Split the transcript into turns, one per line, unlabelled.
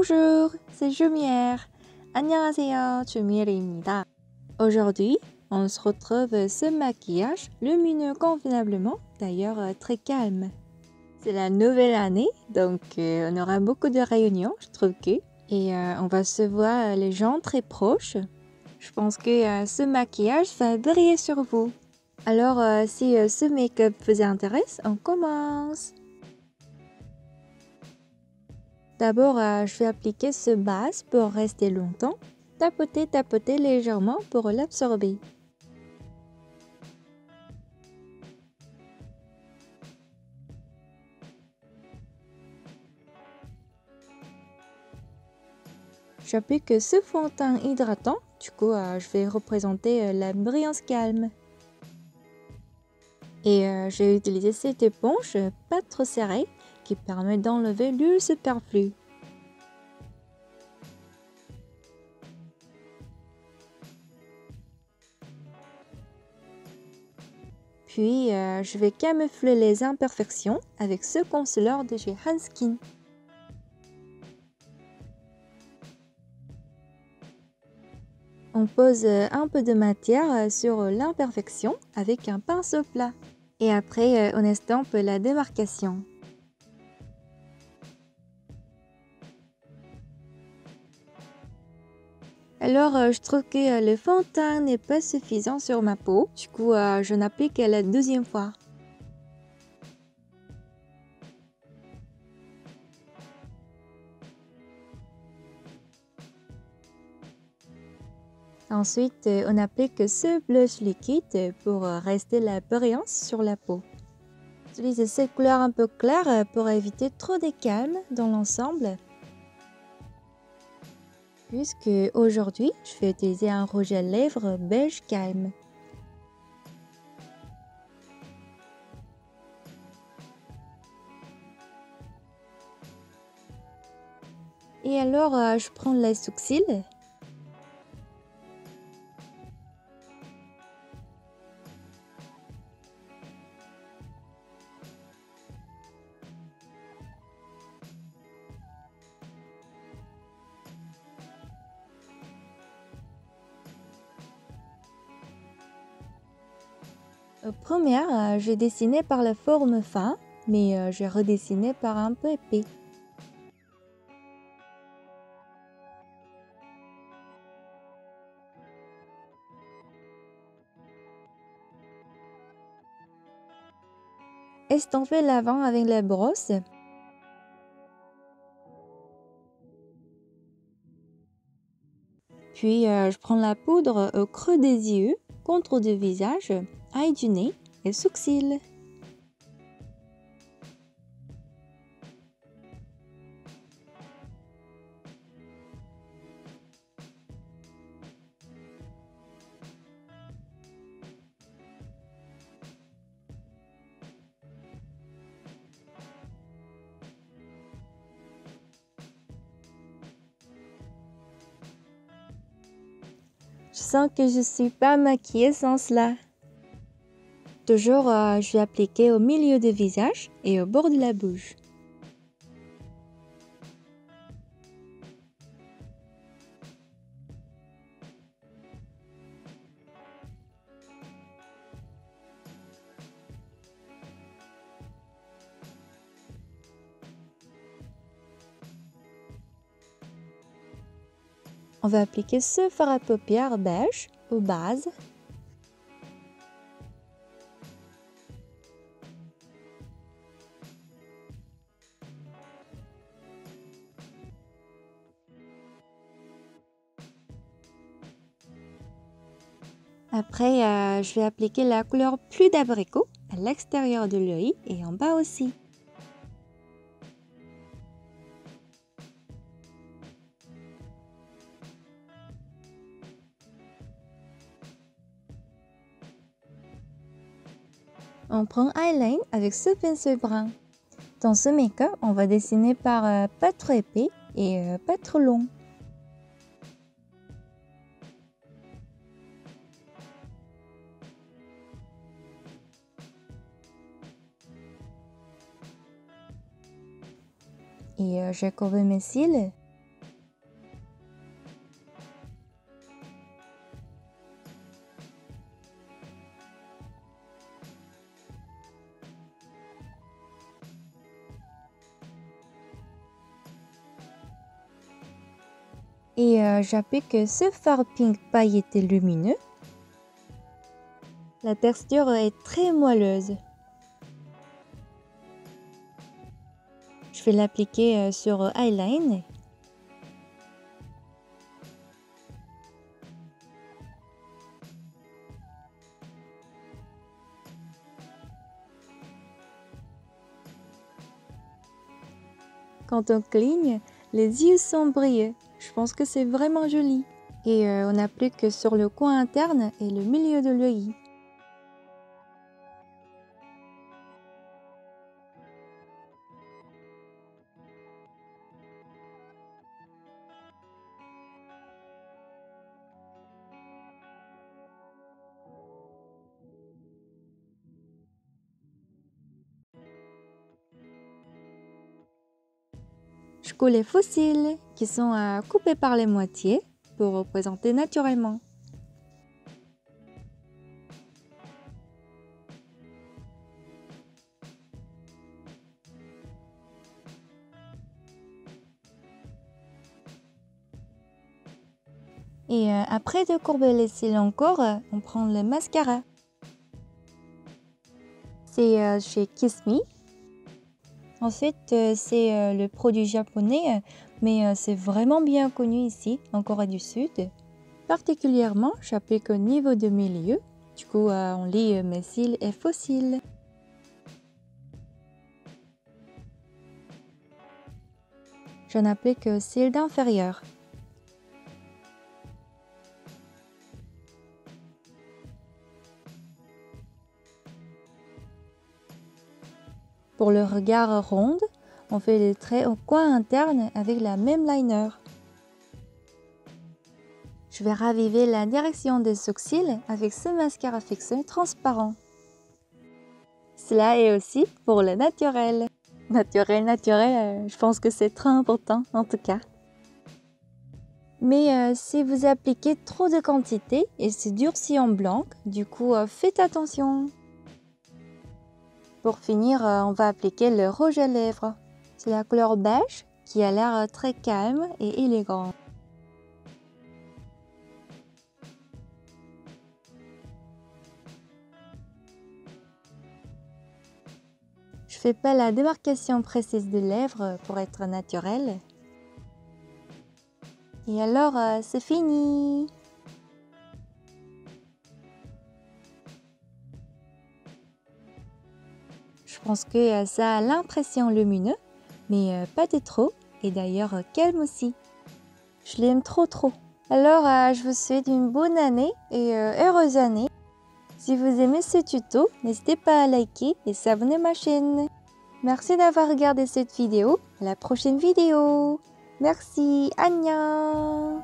Bonjour, c'est Jumière. 안녕하세요, Jumière입니다. Aujourd'hui, on se retrouve ce maquillage lumineux convenablement, d'ailleurs très calme. C'est la nouvelle année, donc on aura beaucoup de réunions, je trouve que. Et on va se voir les gens très proches. Je pense que ce maquillage va briller sur vous. Alors, si ce make-up vous intéresse, on commence. D'abord, je vais appliquer ce base pour rester longtemps. Tapoter légèrement pour l'absorber. J'applique ce fond de teint hydratant. Du coup, je vais représenter la brillance calme. Et j'ai utilisé cette éponge pas trop serrée qui permet d'enlever l'huile superflue. Puis, je vais camoufler les imperfections avec ce concealer de chez Hanskin. On pose un peu de matière sur l'imperfection avec un pinceau plat. Et après, on estompe la démarcation. Alors, je trouve que le fond de teint n'est pas suffisant sur ma peau. Du coup, je n'applique la deuxième fois. Ensuite, on applique ce blush liquide pour rester la brillance sur la peau. J'utilise cette couleur un peu claire pour éviter trop de calme dans l'ensemble. Puisque aujourd'hui, je vais utiliser un rouge à lèvres beige calme. Et alors, je prends les sourcils. Première, j'ai dessiné par la forme fin, mais j'ai redessiné par un peu épais. Estomper l'avant avec la brosse. Puis je prends la poudre au creux des yeux, contour du visage, œil du nez et sourcils. Je sens que je suis pas maquillée sans cela. Toujours, je vais appliquer au milieu du visage et au bord de la bouche. On va appliquer ce fard à paupières beige aux bases. Après, je vais appliquer la couleur plus d'abricot à l'extérieur de l'œil et en bas aussi. On prend eyeliner avec ce pinceau brun. Dans ce make-up, on va dessiner par pas trop épais et pas trop long. Et j'ai courbé mes cils. Et j'applique ce fard pink pailleté lumineux. La texture est très moelleuse. Je vais l'appliquer sur Eyeline. Quand on cligne, les yeux sont brillés. Je pense que c'est vraiment joli. Et on applique sur le coin interne et le milieu de l'œil. Je coule les faux cils qui sont coupés par les moitiés pour représenter naturellement. Et après de courber les cils encore, on prend le mascara. C'est chez Kiss Me. En fait, c'est le produit japonais, mais c'est vraiment bien connu ici, en Corée du Sud. Particulièrement, j'applique au niveau du milieu. Du coup, on lie mes cils et faux cils. J'en applique aux cils d'inférieur. Pour le regard rond, on fait les traits au coin interne avec la même liner. Je vais raviver la direction des sourcils avec ce mascara fixé transparent. Cela est aussi pour le naturel. Naturel, je pense que c'est très important en tout cas. Mais si vous appliquez trop de quantité, il se durcit en blanc, du coup faites attention. Pour finir, on va appliquer le rouge à lèvres. C'est la couleur beige qui a l'air très calme et élégant. Je fais pas la démarcation précise des lèvres pour être naturelle. Et alors, c'est fini! Je pense que ça a l'impression lumineux, mais pas de trop, et d'ailleurs calme aussi. Je l'aime trop. Alors, je vous souhaite une bonne année et heureuse année. Si vous aimez ce tuto, n'hésitez pas à liker et s'abonner à ma chaîne. Merci d'avoir regardé cette vidéo. À la prochaine vidéo. Merci, annyeong.